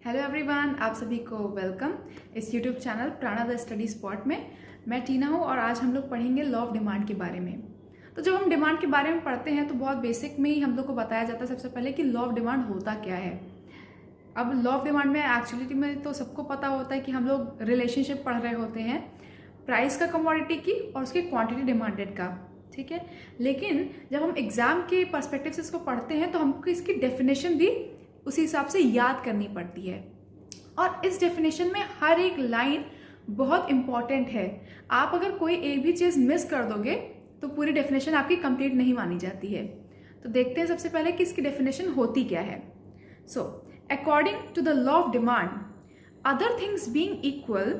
Hello everyone, आप सभी को वेलकम इस यूट्यूब चैनल प्राणा द स्टडी स्पॉट में। मैं टीना हूँ और आज हम लोग पढ़ेंगे लॉ ऑफ डिमांड के बारे में। तो जब हम डिमांड के बारे में पढ़ते हैं तो बहुत बेसिक में ही हम लोग को बताया जाता है सबसे पहले कि लॉ ऑफ डिमांड होता क्या है। अब लॉ ऑफ डिमांड में एक्चुअलिटी में तो सबको पता होता है कि हम लोग रिलेशनशिप पढ़ रहे होते हैं प्राइस का कमोडिटी की और उसके क्वांटिटी डिमांडेड का, ठीक है। लेकिन जब हम एग्जाम के पर्सपेक्टिव से इसको पढ़ते हैं तो हमको इसकी डेफिनेशन भी उसी हिसाब से याद करनी पड़ती है और इस डेफिनेशन में हर एक लाइन बहुत इंपॉर्टेंट है। आप अगर कोई एक भी चीज़ मिस कर दोगे तो पूरी डेफिनेशन आपकी कंप्लीट नहीं मानी जाती है। तो देखते हैं सबसे पहले कि इसकी डेफिनेशन होती क्या है। So according to the law of demand, other things being equal,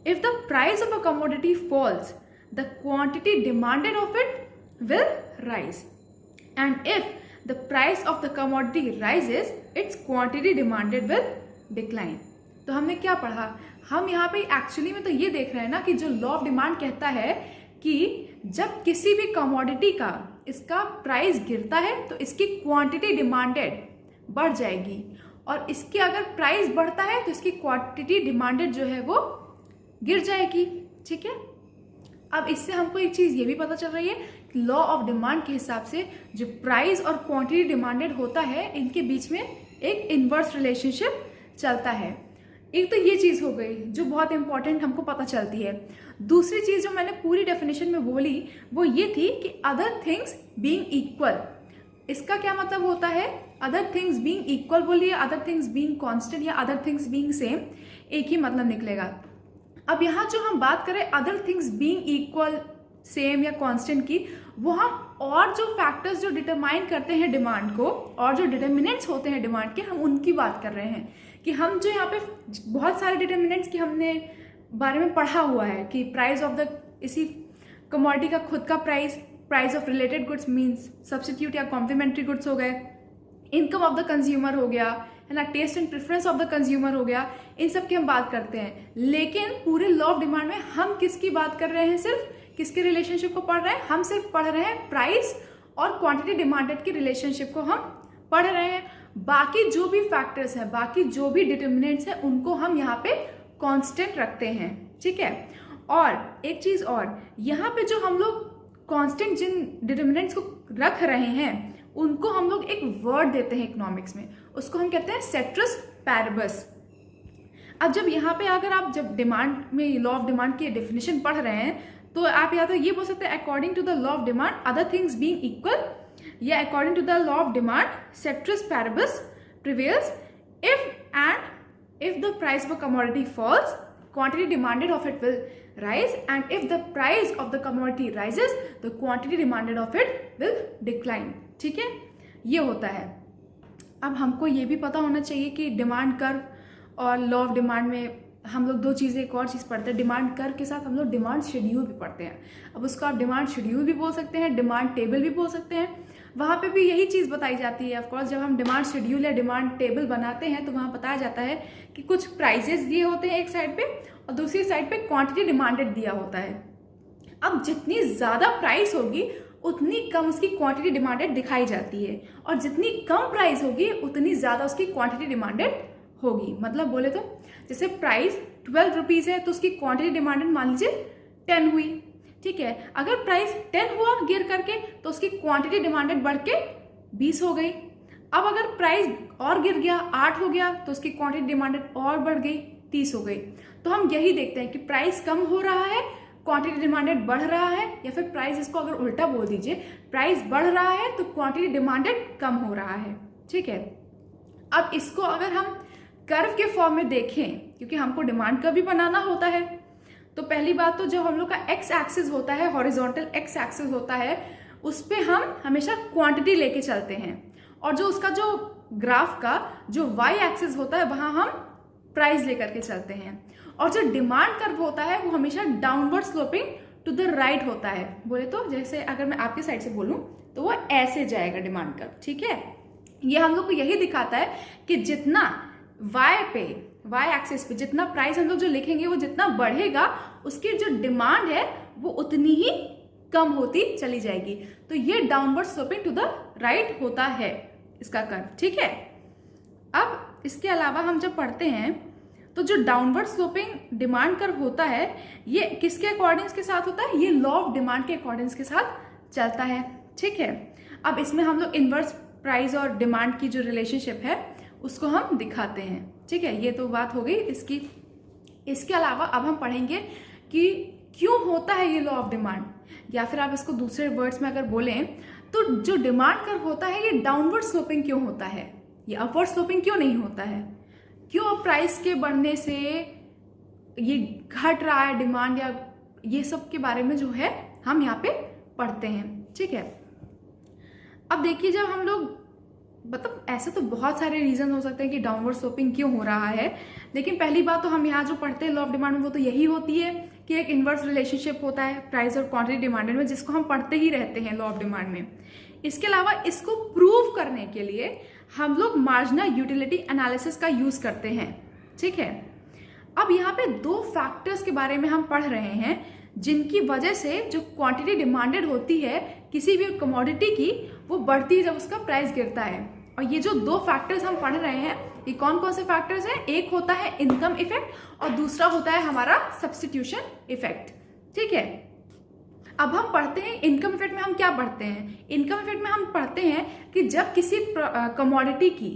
if the price of a commodity falls, the quantity demanded of it will rise, and if the price of the commodity rises, its quantity demanded will decline। तो हमने क्या पढ़ा, हम यहाँ पे actually में तो ये देख रहे हैं ना कि जो लॉ ऑफ डिमांड कहता है कि जब किसी भी कमोडिटी का इसका प्राइस गिरता है तो इसकी क्वांटिटी डिमांडेड बढ़ जाएगी और इसकी अगर प्राइस बढ़ता है तो इसकी क्वांटिटी डिमांडेड जो है वो गिर जाएगी, ठीक है। अब इससे हमको एक चीज़ ये भी पता चल रही है कि लॉ ऑफ डिमांड के हिसाब से जो प्राइस और क्वांटिटी डिमांडेड होता है इनके बीच में एक इनवर्स रिलेशनशिप चलता है। एक तो ये चीज़ हो गई जो बहुत इंपॉर्टेंट हमको पता चलती है। दूसरी चीज़ जो मैंने पूरी डेफिनेशन में बोली वो ये थी कि अदर थिंग्स बीइंग इक्वल। इसका क्या मतलब होता है? अदर थिंग्स बीइंग इक्वल बोलिए, अदर थिंग्स बीइंग कॉन्स्टेंट या अदर थिंग्स बीइंग सेम, एक ही मतलब निकलेगा। अब यहाँ जो हम बात करें other things being equal, same या कांस्टेंट की, वो हम और जो फैक्टर्स जो डिटरमाइन करते हैं डिमांड को और जो डिटर्मिनेंट्स होते हैं डिमांड के, हम उनकी बात कर रहे हैं। कि हम जो यहाँ पे बहुत सारे डिटर्मिनेंट्स की हमने बारे में पढ़ा हुआ है कि प्राइस ऑफ द इसी कमोडिटी का खुद का price, price of related goods means substitute या कॉम्प्लीमेंट्री गुड्स हो गए, इनकम ऑफ द कंज्यूमर हो गया, है ना, taste and preference of the consumer हो गया, इन सब की हम बात करते हैं। लेकिन पूरे लॉ ऑफ डिमांड में हम किसकी बात कर रहे हैं? सिर्फ किसके रिलेशनशिप को पढ़ रहे हैं? हम सिर्फ पढ़ रहे हैं प्राइस और क्वांटिटी डिमांडेड की रिलेशनशिप को हम पढ़ रहे हैं। बाकी जो भी फैक्टर्स हैं, बाकी जो भी डिटर्मिनेंट्स हैं, उनको हम यहाँ पे कांस्टेंट रखते हैं, ठीक है। और एक चीज और, यहाँ पे जो हम लोग कांस्टेंट जिन डिटर्मिनेंट्स को रख रहे हैं उनको हम लोग एक वर्ड देते हैं इकोनॉमिक्स में, उसको हम कहते हैं सेट्रस पैरेबस। अब जब यहाँ पे अगर आप जब डिमांड में लॉ ऑफ डिमांड की डेफिनेशन पढ़ रहे हैं तो आप या तो ये बोल सकते हैं according to the law of demand other things being equal, या according to the law of demand ceteris paribus prevails if the price of a commodity falls, quantity demanded of it will rise, and if the price of the commodity rises, the quantity demanded of it will decline, ठीक है। ये होता है। अब हमको ये भी पता होना चाहिए कि डिमांड कर्व और लॉ ऑफ डिमांड में हम लोग दो चीज़ें, एक और चीज़ पढ़ते हैं। डिमांड कर्व के साथ हम लोग डिमांड शेड्यूल भी पढ़ते हैं। अब उसको आप डिमांड शेड्यूल भी बोल सकते हैं, डिमांड टेबल भी बोल सकते हैं। वहाँ पे भी यही चीज़ बताई जाती है। ऑफकोर्स जब हम डिमांड शेड्यूल या डिमांड टेबल बनाते हैं तो वहाँ बताया जाता है कि कुछ प्राइजेस दिए होते हैं एक साइड पे और दूसरी साइड पे क्वांटिटी डिमांडेड दिया होता है। अब जितनी ज़्यादा प्राइस होगी उतनी कम उसकी क्वांटिटी डिमांडेड दिखाई जाती है और जितनी कम प्राइस होगी उतनी ज़्यादा उसकी क्वांटिटी डिमांडेड होगी। मतलब बोले तो जैसे प्राइस 12 रुपीज़ है तो उसकी क्वांटिटी डिमांडेड मान लीजिए 10 हुई, ठीक है। अगर प्राइस 10 हुआ गिर करके तो उसकी क्वांटिटी डिमांडेड बढ़ के 20 हो गई। अब अगर प्राइस और गिर गया, 8 हो गया, तो उसकी क्वांटिटी डिमांडेड और बढ़ गई, 30 हो गई। तो हम यही देखते हैं कि प्राइस कम हो रहा है, क्वांटिटी डिमांडेड बढ़ रहा है, या फिर प्राइस, इसको अगर उल्टा बोल दीजिए, प्राइस बढ़ रहा है तो क्वांटिटी डिमांडेड कम हो रहा है, ठीक है। अब इसको अगर हम कर्व के फॉर्म में देखें, क्योंकि हमको डिमांड कर्व भी बनाना होता है, तो पहली बात तो जो हम लोग का एक्स एक्सिस होता है, हॉरिजॉन्टल एक्स एक्सिस होता है, उस पे हम हमेशा क्वांटिटी लेके चलते हैं और जो उसका जो ग्राफ का जो वाई एक्सिस होता है वहां हम प्राइस लेकर के चलते हैं। और जो डिमांड कर्व होता है वो हमेशा downward sloping to the right होता है। बोले तो जैसे अगर मैं आपकी साइड से बोलूं तो वो ऐसे जाएगा डिमांड कर्व, ठीक है। ये हम लोग को यही दिखाता है कि जितना वाई एक्सिस पे जितना प्राइस हम लोग जो लिखेंगे वो जितना बढ़ेगा उसकी जो डिमांड है वो उतनी ही कम होती चली जाएगी। तो ये downward sloping to the right होता है इसका कर्व, ठीक है। अब इसके अलावा हम जब पढ़ते हैं तो जो डाउनवर्ड स्लोपिंग डिमांड कर्व होता है ये किसके अकॉर्डिंग्स के साथ होता है, ये लॉ ऑफ डिमांड के अकॉर्डिंग्स के साथ चलता है। ठीक है, अब इसमें हम लोग इन्वर्स प्राइस और डिमांड की जो रिलेशनशिप है उसको हम दिखाते हैं। ठीक है, ये तो बात हो गई इसकी। इसके अलावा अब हम पढ़ेंगे कि क्यों होता है ये लॉ ऑफ डिमांड, या फिर आप इसको दूसरे वर्ड्स में अगर बोलें तो जो डिमांड कर्व होता है ये डाउनवर्ड स्लोपिंग क्यों होता है, ये अपवर्ड स्लोपिंग क्यों नहीं होता है, क्यों प्राइस के बढ़ने से ये घट रहा है डिमांड, या ये सब के बारे में जो है हम यहाँ पे पढ़ते हैं। ठीक है, अब देखिए जब हम लोग मतलब ऐसे तो बहुत सारे रीजन हो सकते हैं कि डाउनवर्ड स्लोपिंग क्यों हो रहा है, लेकिन पहली बात तो हम यहाँ जो पढ़ते हैं लॉ ऑफ डिमांड में वो तो यही होती है कि एक इन्वर्स रिलेशनशिप होता है प्राइस और क्वांटिटी डिमांडेड में, जिसको हम पढ़ते ही रहते हैं लॉ ऑफ डिमांड में। इसके अलावा इसको प्रूव करने के लिए हम लोग मार्जिनल यूटिलिटी एनालिसिस का यूज करते हैं। ठीक है, अब यहाँ पे दो फैक्टर्स के बारे में हम पढ़ रहे हैं जिनकी वजह से जो क्वांटिटी डिमांडेड होती है किसी भी कमोडिटी की वो बढ़ती है जब उसका प्राइस गिरता है। और ये जो दो फैक्टर्स हम पढ़ रहे हैं ये कौन कौन से फैक्टर्स हैं, एक होता है इनकम इफेक्ट और दूसरा होता है हमारा सब्स्टिट्यूशन इफेक्ट। ठीक है, अब हम पढ़ते हैं इनकम इफेक्ट में हम क्या पढ़ते हैं। इनकम इफेक्ट में हम पढ़ते हैं कि जब किसी कमोडिटी की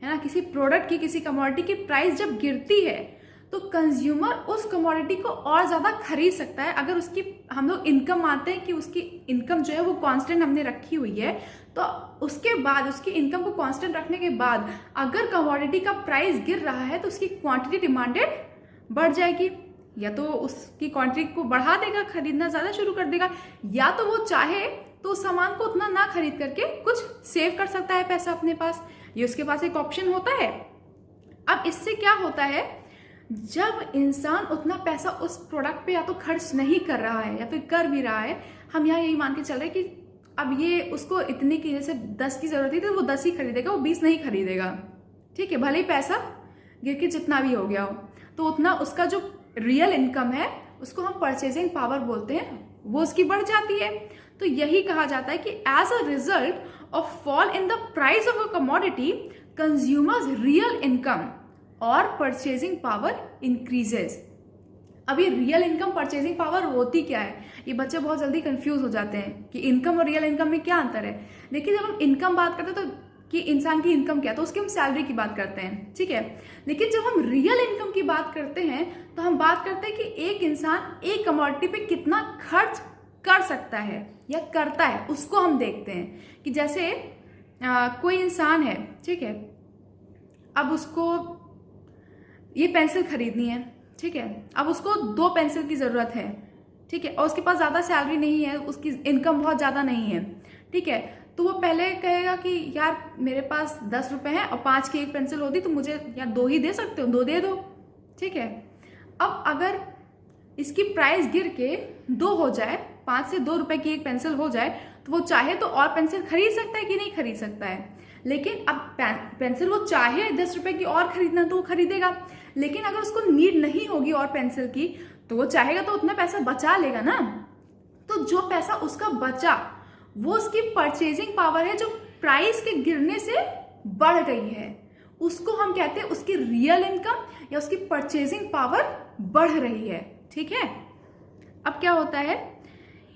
है ना, किसी प्रोडक्ट की, किसी कमोडिटी की प्राइस जब गिरती है तो कंज्यूमर उस कमोडिटी को और ज्यादा खरीद सकता है। अगर उसकी हम लोग इनकम मानते हैं कि उसकी इनकम जो है वो कांस्टेंट हमने रखी हुई है, तो उसके बाद उसकी इनकम को कांस्टेंट रखने के बाद अगर कमोडिटी का प्राइस गिर रहा है तो उसकी क्वांटिटी डिमांडेड बढ़ जाएगी, या तो उसकी क्वांटिटी को बढ़ा देगा, खरीदना ज्यादा शुरू कर देगा, या तो वो चाहे तो उस सामान को उतना ना खरीद करके कुछ सेव कर सकता है पैसा अपने पास, ये उसके पास एक ऑप्शन होता है। अब इससे क्या होता है, जब इंसान उतना पैसा उस प्रोडक्ट पे या तो खर्च नहीं कर रहा है या फिर कर भी रहा है, हम यहाँ यही मान के चल रहे हैं कि अब ये उसको इतने की जैसे 10 की जरूरत थी तो वो 10 ही खरीदेगा, वो 20 नहीं खरीदेगा। ठीक है, भले ही पैसा गिर के जितना भी हो गया हो, तो उतना उसका जो रियल इनकम है उसको हम परचेजिंग पावर बोलते हैं, वो उसकी बढ़ जाती है। तो यही कहा जाता है कि as a result of fall in the price of a commodity consumers real income और परचेजिंग पावर इंक्रीजेस। अब ये रियल इनकम परचेजिंग पावर होती क्या है, ये बच्चे बहुत जल्दी कंफ्यूज हो जाते हैं कि इनकम और रियल इनकम में क्या अंतर है। देखिए जब हम इनकम बात करते हैं तो कि इंसान की इनकम क्या, तो उसकी हम सैलरी की बात करते हैं। ठीक है, लेकिन जब हम रियल इनकम की बात करते हैं तो हम बात करते हैं कि एक इंसान एक कमोडिटी पे कितना खर्च कर सकता है या करता है, उसको हम देखते हैं। कि जैसे कोई इंसान है, ठीक है, अब उसको ये पेंसिल खरीदनी है, ठीक है, अब उसको 2 पेंसिल की जरूरत है, ठीक है, और उसके पास ज्यादा सैलरी नहीं है, उसकी इनकम बहुत ज्यादा नहीं है, ठीक है, तो वो पहले कहेगा कि यार मेरे पास 10 रुपए हैं और 5 की एक पेंसिल होती तो मुझे यार 2 ही दे सकते हो, 2 दे दो। ठीक है, अब अगर इसकी प्राइस गिर के 2 हो जाए, 5 से 2 रुपए की एक पेंसिल हो जाए, तो वो चाहे तो और पेंसिल खरीद सकता है कि नहीं खरीद सकता है। लेकिन अब पेंसिल वो चाहे 10 रुपए की और खरीदना तो वो खरीदेगा, लेकिन अगर उसको नीड नहीं होगी और पेंसिल की तो वो चाहेगा तो उतना पैसा बचा लेगा ना। तो जो पैसा उसका बचा वो उसकी परचेजिंग पावर है जो प्राइस के गिरने से बढ़ गई है, उसको हम कहते हैं उसकी रियल इनकम या उसकी परचेजिंग पावर बढ़ रही है। ठीक है, अब क्या होता है,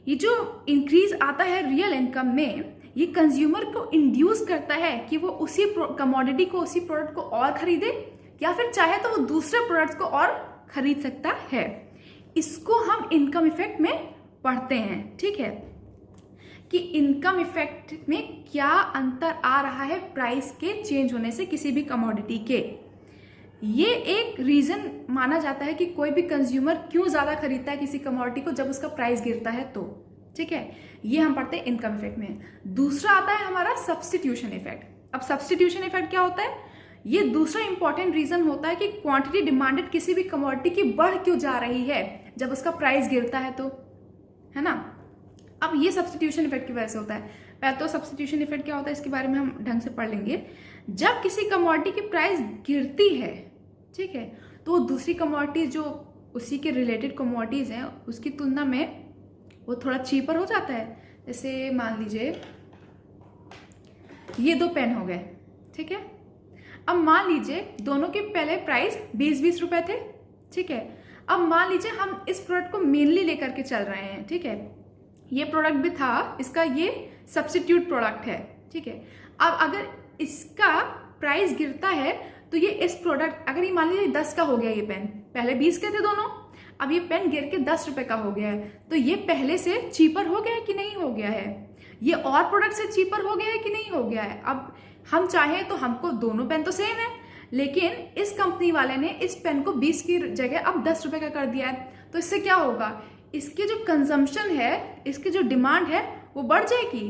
ये जो इंक्रीज आता है रियल इनकम में, ये कंज्यूमर को इंड्यूस करता है कि वो उसी कमोडिटी को, उसी प्रोडक्ट को और खरीदे, या फिर चाहे तो वो दूसरे प्रोडक्ट्स को और खरीद सकता है। इसको हम इनकम इफेक्ट में पढ़ते हैं। ठीक है, कि इनकम इफेक्ट में क्या अंतर आ रहा है प्राइस के चेंज होने से किसी भी कमोडिटी के। ये एक रीजन माना जाता है कि कोई भी कंज्यूमर क्यों ज्यादा खरीदता है किसी कमोडिटी को जब उसका प्राइस गिरता है तो। ठीक है, ये हम पढ़ते हैं इनकम इफेक्ट में। दूसरा आता है हमारा सब्स्टिट्यूशन इफेक्ट। अब सब्स्टिट्यूशन इफेक्ट क्या होता है, ये दूसरा इंपॉर्टेंट रीजन होता है कि क्वांटिटी डिमांडेड किसी भी कमोडिटी की बढ़ क्यों जा रही है जब उसका प्राइस गिरता है तो, है ना। अब ये सब्स्टिट्यूशन इफेक्ट की वजह से होता है। पहले तो सब्स्टिट्यूशन इफेक्ट क्या होता है इसके बारे में हम ढंग से पढ़ लेंगे। जब किसी कमोडिटी की प्राइस गिरती है, ठीक है, तो दूसरी कमोडिटी जो उसी के रिलेटेड कमोडिटीज हैं उसकी तुलना में वो थोड़ा चीपर हो जाता है। जैसे मान लीजिए ये 2 पेन हो गए, ठीक है, अब मान लीजिए दोनों के पहले प्राइस 20-20 रुपए थे, ठीक है। अब मान लीजिए हम इस प्रोडक्ट को मेनली लेकर के चल रहे हैं, ठीक है। ये प्रोडक्ट भी था, इसका ये सब्स्टिट्यूट प्रोडक्ट है, ठीक है। अब अगर इसका प्राइस गिरता है तो ये इस प्रोडक्ट, अगर ये मान लीजिए 10 का हो गया, ये पेन पहले 20 के थे दोनों, अब ये पेन गिर के 10 रुपए का हो गया है, तो ये पहले से चीपर हो गया है कि नहीं हो गया है? ये और प्रोडक्ट से चीपर हो गया है कि नहीं हो गया है? अब हम चाहें तो हमको दोनों पेन तो सेम है, लेकिन इस कंपनी वाले ने इस पेन को 20 की जगह अब 10 रुपए का कर दिया है, तो इससे क्या होगा? इसके जो कंजम्पशन है, इसकी जो डिमांड है वो बढ़ जाएगी।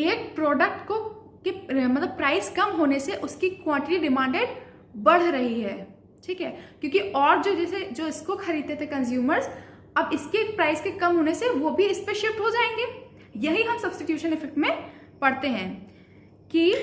एक प्रोडक्ट को मतलब प्राइस कम होने से उसकी क्वांटिटी डिमांडेड बढ़ रही है, ठीक है, क्योंकि और जो जैसे जो इसको खरीदते थे कंज्यूमर्स, अब इसके प्राइस के कम होने से वो भी इस पे शिफ्ट हो जाएंगे। यही हम सब्स्टिट्यूशन इफेक्ट में पढ़ते हैं कि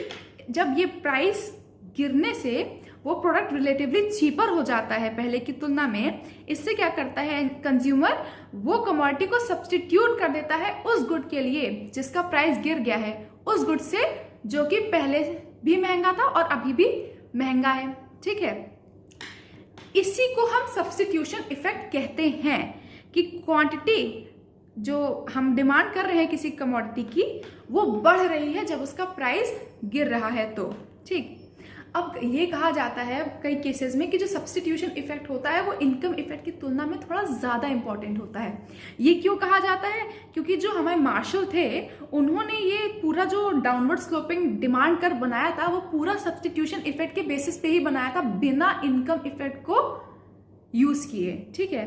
जब ये प्राइस गिरने से वो प्रोडक्ट रिलेटिवली चीपर हो जाता है पहले की तुलना में, इससे क्या करता है कंज्यूमर, वो कमोडिटी को सब्स्टिट्यूट कर देता है उस गुड के लिए जिसका प्राइस गिर गया है, उस गुड से जो कि पहले भी महंगा था और अभी भी महंगा है, ठीक है। इसी को हम सब्स्टिट्यूशन इफेक्ट कहते हैं कि क्वांटिटी जो हम डिमांड कर रहे हैं किसी कमोडिटी की वो बढ़ रही है जब उसका प्राइस गिर रहा है, तो ठीक। अब ये कहा जाता है कई केसेस में कि जो सब्स्टिट्यूशन इफेक्ट होता है वो इनकम इफेक्ट की तुलना में थोड़ा ज़्यादा इंपॉर्टेंट होता है। ये क्यों कहा जाता है? क्योंकि जो हमारे मार्शल थे उन्होंने ये पूरा जो डाउनवर्ड स्लोपिंग डिमांड कर्व बनाया था वो पूरा सब्स्टिट्यूशन इफेक्ट के बेसिस पे ही बनाया था, बिना इनकम इफेक्ट को यूज किए, ठीक है।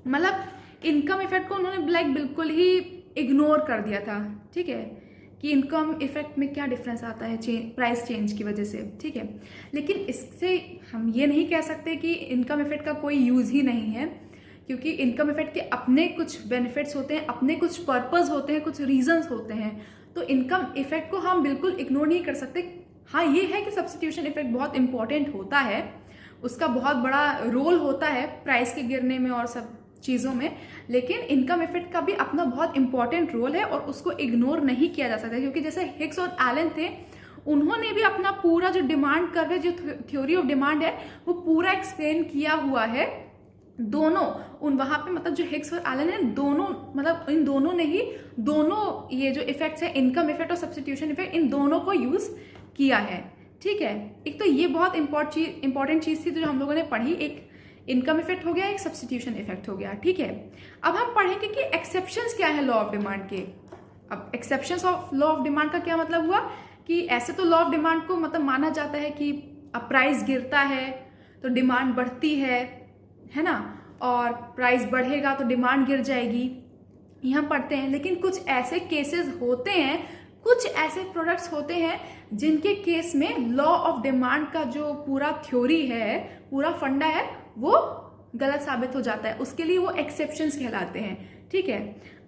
मतलब इनकम इफेक्ट को उन्होंने लाइक बिल्कुल ही इग्नोर कर दिया था, ठीक है, कि इनकम इफेक्ट में क्या डिफरेंस आता है प्राइस चेंज की वजह से, ठीक है। लेकिन इससे हम ये नहीं कह सकते कि इनकम इफेक्ट का कोई यूज़ ही नहीं है, क्योंकि इनकम इफेक्ट के अपने कुछ बेनिफिट्स होते हैं, अपने कुछ पर्पस होते हैं, कुछ रीजंस होते हैं, तो इनकम इफेक्ट को हम बिल्कुल इग्नोर नहीं कर सकते। हाँ, ये है कि सब्स्टिट्यूशन इफेक्ट बहुत इंपॉर्टेंट होता है, उसका बहुत बड़ा रोल होता है प्राइस के गिरने में और सब चीज़ों में, लेकिन इनकम इफेक्ट का भी अपना बहुत इंपॉर्टेंट रोल है और उसको इग्नोर नहीं किया जा सकता, क्योंकि जैसे हिग्स और एलन थे, उन्होंने भी अपना पूरा जो डिमांड कर्व है, जो थ्योरी ऑफ डिमांड है, वो पूरा एक्सप्लेन किया हुआ है। दोनों उन वहाँ पे मतलब जो हिग्स और एलन है, दोनों मतलब इन दोनों ने ही दोनों ये जो इफेक्ट्स है, इनकम इफेक्ट और सब्स्टिट्यूशन इफेक्ट, इन दोनों को यूज किया है, ठीक है। एक तो ये बहुत इंपॉर्टेंट चीज़ थी जो हम लोगों ने पढ़ी, एक इनकम इफेक्ट हो गया, एक सब्स्टिट्यूशन इफेक्ट हो गया, ठीक है। अब हम पढ़ेंगे कि एक्सेप्शंस क्या है लॉ ऑफ डिमांड के। अब exceptions of law of demand का क्या मतलब हुआ कि ऐसे तो लॉ ऑफ डिमांड को मतलब माना जाता है कि अब प्राइस गिरता है तो डिमांड बढ़ती है ना, और प्राइस बढ़ेगा तो डिमांड गिर जाएगी, यहाँ पढ़ते हैं। लेकिन कुछ ऐसे केसेस होते हैं, कुछ ऐसे प्रोडक्ट्स होते हैं जिनके केस में लॉ ऑफ डिमांड का जो पूरा थ्योरी है, पूरा फंडा है, वो गलत साबित हो जाता है, उसके लिए वो एक्सेप्शंस कहलाते हैं, ठीक है।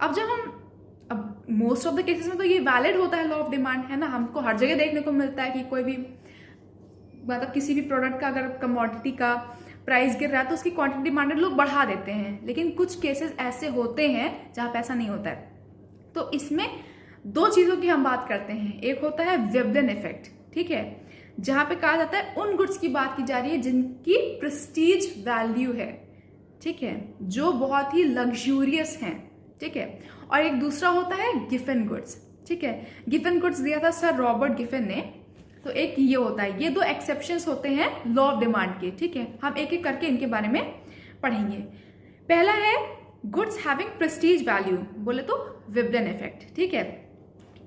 अब मोस्ट ऑफ द केसेस में तो ये वैलिड होता है लॉ ऑफ डिमांड, है ना, हमको हर जगह देखने को मिलता है कि कोई भी मतलब किसी भी प्रोडक्ट का अगर कमोडिटी का प्राइस गिर रहा है तो उसकी क्वांटिटी डिमांडेड लोग बढ़ा देते हैं, लेकिन कुछ केसेस ऐसे होते हैं जहाँ पे ऐसा नहीं होता है। तो इसमें दो चीज़ों की हम बात करते हैं, एक होता है वेबलिन इफेक्ट, ठीक है, जहाँ पे कहा जाता है उन गुड्स की बात की जा रही है जिनकी प्रेस्टीज वैल्यू है, ठीक है, जो बहुत ही लग्जूरियस हैं, ठीक है। और एक दूसरा होता है गिफन गुड्स, ठीक है। गिफन गुड्स दिया था सर रॉबर्ट गिफन ने। तो एक ये होता है, ये दो एक्सेप्शंस होते हैं लॉ ऑफ डिमांड के, ठीक है। हम एक एक करके इनके बारे में पढ़ेंगे। पहला है गुड्स हैविंग प्रेस्टीज वैल्यू, बोले तो वेबलिन इफेक्ट, ठीक है।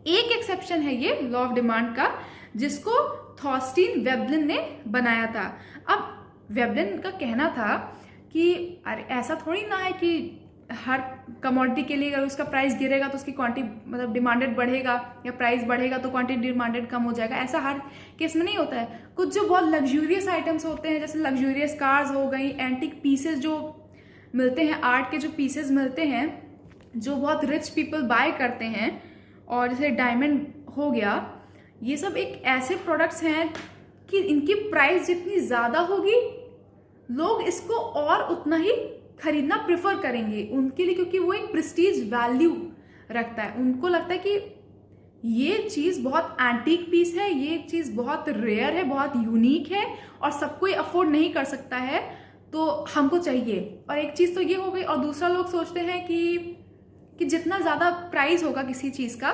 एक एक्सेप्शन है ये लॉ ऑफ डिमांड का, जिसको थॉस्टीन वेबलिन ने बनाया था। अब वेबलिन का कहना था कि अरे ऐसा थोड़ी ना है कि हर कमोडिटी के लिए अगर उसका प्राइस गिरेगा तो उसकी क्वांटिटी मतलब डिमांडेड बढ़ेगा, या प्राइस बढ़ेगा तो क्वांटिटी डिमांडेड कम हो जाएगा, ऐसा हर केस में नहीं होता है। कुछ जो बहुत लग्जूरियस आइटम्स होते हैं, जैसे लग्जूरियस कार्स हो गई, एंटिक पीसेस जो मिलते हैं, आर्ट के जो पीसेस मिलते हैं जो बहुत रिच पीपल बाय करते हैं, और जैसे डायमंड हो गया, ये सब एक ऐसे प्रोडक्ट्स हैं कि इनकी प्राइस जितनी ज़्यादा होगी लोग इसको और उतना ही खरीदना प्रेफर करेंगे उनके लिए, क्योंकि वो एक प्रेस्टीज वैल्यू रखता है। उनको लगता है कि ये चीज़ बहुत एंटीक पीस है, ये चीज़ बहुत रेयर है, बहुत यूनिक है और सब कोई अफोर्ड नहीं कर सकता है, तो हमको चाहिए। और एक चीज़ तो ये हो गई। और दूसरा, लोग सोचते हैं कि जितना ज़्यादा प्राइस होगा किसी चीज़ का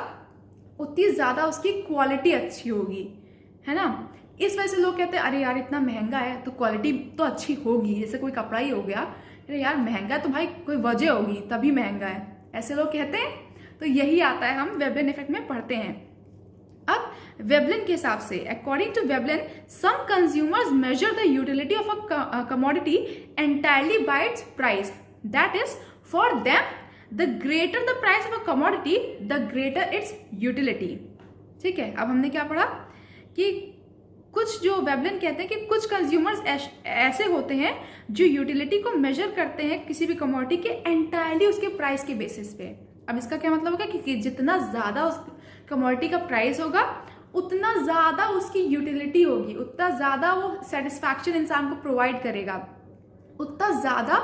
उतनी ज़्यादा उसकी क्वालिटी अच्छी होगी, है ना। इस वजह से लोग कहते हैं अरे यार इतना महंगा है तो क्वालिटी तो अच्छी होगी। जैसे कोई कपड़ा ही हो गया, अरे यार महंगा है तो भाई कोई वजह होगी तभी महंगा है, ऐसे लोग कहते हैं। तो यही आता है, हम वेबलिन इफेक्ट में पढ़ते हैं। अब वेबलिन के हिसाब से, according to Veblen, some consumers measure the utility of a commodity entirely by its price. That is, for them the greater the price of a commodity the greater its utility. ठीक है, अब हमने क्या पढ़ा कि कुछ जो वेबलिन कहते हैं कि कुछ कंज्यूमर्स ऐसे होते हैं जो यूटिलिटी को मेजर करते हैं किसी भी कमोडिटी के एंटायरली उसके प्राइस के बेसिस पे। अब इसका क्या मतलब होगा कि जितना ज्यादा उस कमोडिटी का प्राइस होगा उतना ज्यादा उसकी यूटिलिटी होगी, उतना ज्यादा वो सेटिस्फैक्शन इंसान को प्रोवाइड करेगा, उतना ज्यादा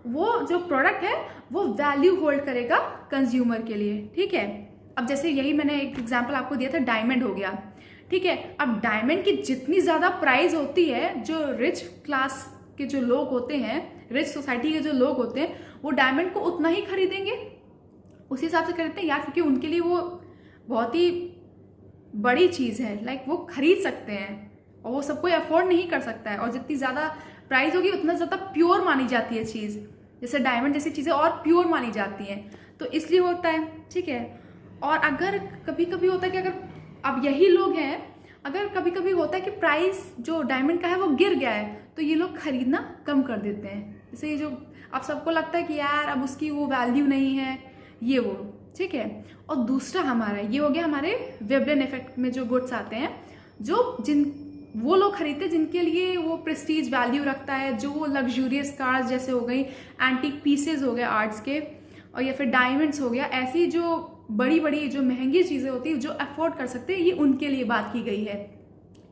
वो जो प्रोडक्ट है वो वैल्यू होल्ड करेगा कंज्यूमर के लिए। ठीक है, अब जैसे यही मैंने एक एग्जांपल आपको दिया था, डायमंड हो गया। ठीक है, अब डायमंड की जितनी ज्यादा प्राइस होती है, जो रिच क्लास के जो लोग होते हैं, रिच सोसाइटी के जो लोग होते हैं, वो डायमंड को उतना ही खरीदेंगे, उसी हिसाब से खरीदते हैं यार, क्योंकि उनके लिए वो बहुत ही बड़ी चीज है, लाइक वो खरीद सकते हैं और वो सब कोई अफोर्ड नहीं कर सकता है। और जितनी ज्यादा प्राइस होगी उतना ज्यादा प्योर मानी जाती है चीज, जैसे डायमंड जैसी चीजें और प्योर मानी जाती हैं, तो इसलिए होता है। ठीक है, और अगर कभी कभी होता है कि अगर अब यही लोग हैं, अगर कभी कभी होता है कि प्राइस जो डायमंड का है वो गिर गया है तो ये लोग खरीदना कम कर देते हैं। जैसे ये जो अब सबको लगता है कि यार अब उसकी वो वैल्यू नहीं है, ये वो। ठीक है, और दूसरा हमारा ये हो गया हमारे वेबलिन इफेक्ट में जो गुड्स आते हैं, जो वो लोग खरीदते हैं जिनके लिए वो प्रेस्टीज वैल्यू रखता है, जो वो लग्जूरियस कार्स जैसे हो गई, एंटीक पीसेज हो गए आर्ट्स के, और या फिर डायमंड्स हो गया, ऐसी जो बड़ी बड़ी जो महंगी चीजें होती है जो अफोर्ड कर सकते हैं, ये उनके लिए बात की गई है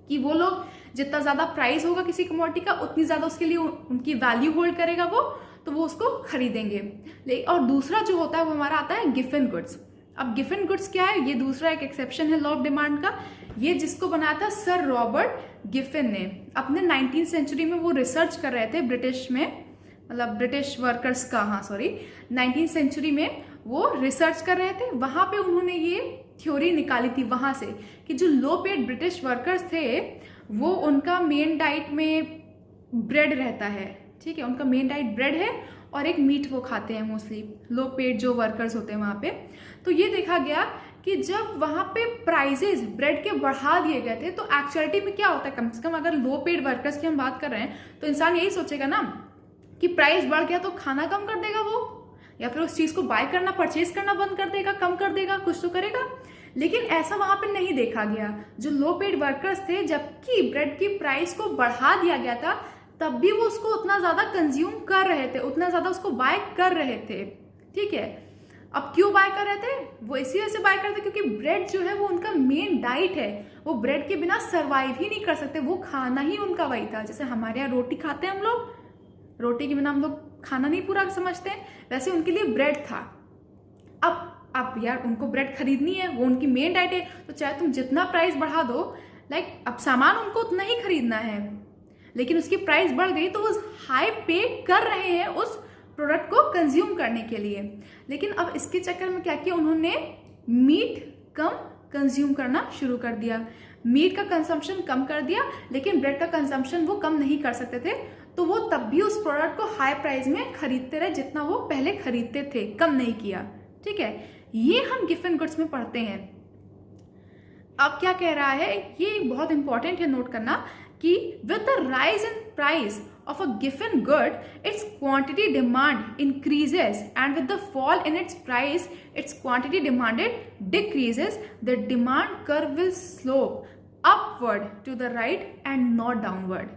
कि वो लोग जितना ज्यादा प्राइस होगा किसी कमोडिटी का उतनी ज्यादा उसके लिए उनकी वैल्यू होल्ड करेगा वो, तो वो उसको खरीदेंगे। और दूसरा जो होता है वो हमारा आता है गिफन गुड्स। अब गिफन गुड्स क्या है, ये दूसरा एक एक्सेप्शन है लॉ ऑफ डिमांड का। ये जिसको बनाया था सर रॉबर्ट गिफन ने, अपने 19th सेंचुरी में वो रिसर्च कर रहे थे ब्रिटिश में, मतलब ब्रिटिश वर्कर्स का, हाँ सॉरी, 19th सेंचुरी में वो रिसर्च कर रहे थे। वहां पे उन्होंने ये थ्योरी निकाली थी वहां से कि जो लो पेड ब्रिटिश वर्कर्स थे वो उनका मेन डाइट में ब्रेड रहता है। ठीक है, उनका मेन डाइट ब्रेड है और एक मीट वो खाते हैं मोस्टली, लो पेड जो वर्कर्स होते हैं वहां पे। तो ये देखा गया कि जब वहां पे प्राइजेस ब्रेड के बढ़ा दिए गए थे तो एक्चुअलिटी में क्या होता है, कम से कम अगर लो पेड वर्कर्स की हम बात कर रहे हैं तो इंसान यही सोचेगा ना कि प्राइस बढ़ गया तो खाना कम कर देगा वो, या फिर उस चीज को बाय करना, परचेज करना बंद कर देगा, कम कर देगा, कुछ तो करेगा। लेकिन ऐसा वहां पे नहीं देखा गया। जो लो पेड वर्कर्स थे, जबकि ब्रेड की प्राइस को बढ़ा दिया गया था तब भी वो उसको उतना ज्यादा कंज्यूम कर रहे थे, उतना ज्यादा उसको बाय कर रहे थे। ठीक है, अब क्यों बाय कर रहे थे, वो इसी वजह से बाय करते क्योंकि ब्रेड जो है वो उनका मेन डाइट है, वो ब्रेड के बिना सरवाइव ही नहीं कर सकते, वो खाना ही उनका वही था। जैसे हमारे यहाँ रोटी खाते हैं हम लोग, रोटी के बिना हम लोग खाना नहीं पूरा समझते हैं, वैसे उनके लिए ब्रेड था। अब यार उनको ब्रेड खरीदनी है, वो उनकी मेन डाइट है, तो चाहे तुम जितना प्राइस बढ़ा दो, लाइक अब सामान उनको उतना ही खरीदना है, लेकिन उसकी प्राइस बढ़ गई तो वो हाई पे कर रहे हैं उस प्रोडक्ट को कंज्यूम करने के लिए। लेकिन अब इसके चक्कर में क्या किया उन्होंने, मीट कम कंज्यूम करना शुरू कर दिया, मीट का कंजम्पशन कम कर दिया, लेकिन ब्रेड का कंजम्पशन वो कम नहीं कर सकते थे, तो वो तब भी उस प्रोडक्ट को हाई प्राइस में खरीदते रहे जितना वो पहले खरीदते थे, कम नहीं किया। ठीक है, ये हम गिफन गुड्स में पढ़ते हैं। अब क्या कह रहा है, ये बहुत इंपॉर्टेंट है नोट करना कि with the rise in price of a given good, its quantity demand increases, and with the fall in its price, its quantity demanded decreases. The demand curve will slope upward to the right and not downward.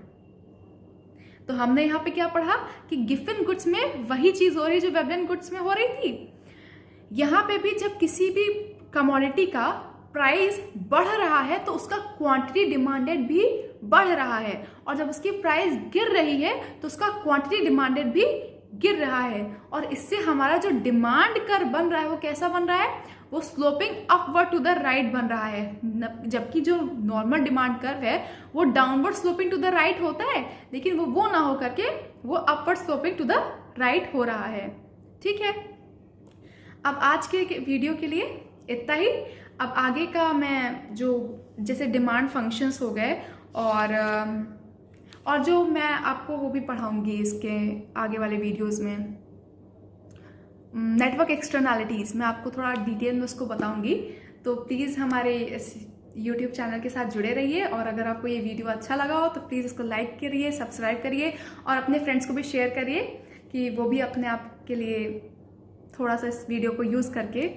तो हमने यहाँ पे क्या पढ़ा कि Giffen goods में वही चीज हो रही जो वेबलिन गुड्स में हो रही थी। यहाँ पे भी जब किसी भी कमोडिटी का प्राइस बढ़ रहा है तो उसका क्वांटिटी डिमांडेड भी बढ़ रहा है, और जब उसकी प्राइस गिर रही है तो उसका क्वांटिटी डिमांडेड भी गिर रहा है और इससे हमारा जो डिमांड कर्व बन रहा है वो कैसा बन रहा है, वो sloping upward to the right बन रहा है। जबकि जो नॉर्मल डिमांड कर्व है वो downward sloping to the right होता है, लेकिन वो ना हो करके वो upward sloping to the right हो रहा है। ठीक है, अब आज के वीडियो के लिए इतना ही। अब आगे का मैं जो जैसे डिमांड फंक्शंस हो गए और जो मैं आपको वो भी पढ़ाऊंगी इसके आगे वाले वीडियोस में, नेटवर्क एक्सटर्नैलिटीज़ मैं आपको थोड़ा डिटेल में उसको बताऊंगी। तो प्लीज़ हमारे इस यूट्यूब चैनल के साथ जुड़े रहिए, और अगर आपको ये वीडियो अच्छा लगा हो तो प्लीज़ इसको लाइक करिए, सब्सक्राइब करिए और अपने फ्रेंड्स को भी शेयर करिए कि वो भी अपने आप के लिए थोड़ा सा इस वीडियो को यूज़ करके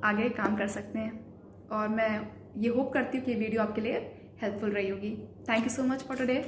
आगे काम कर सकते हैं। और मैं ये होप करती हूँ कि ये वीडियो आपके लिए हेल्पफुल रही होगी। Thank you so much for today.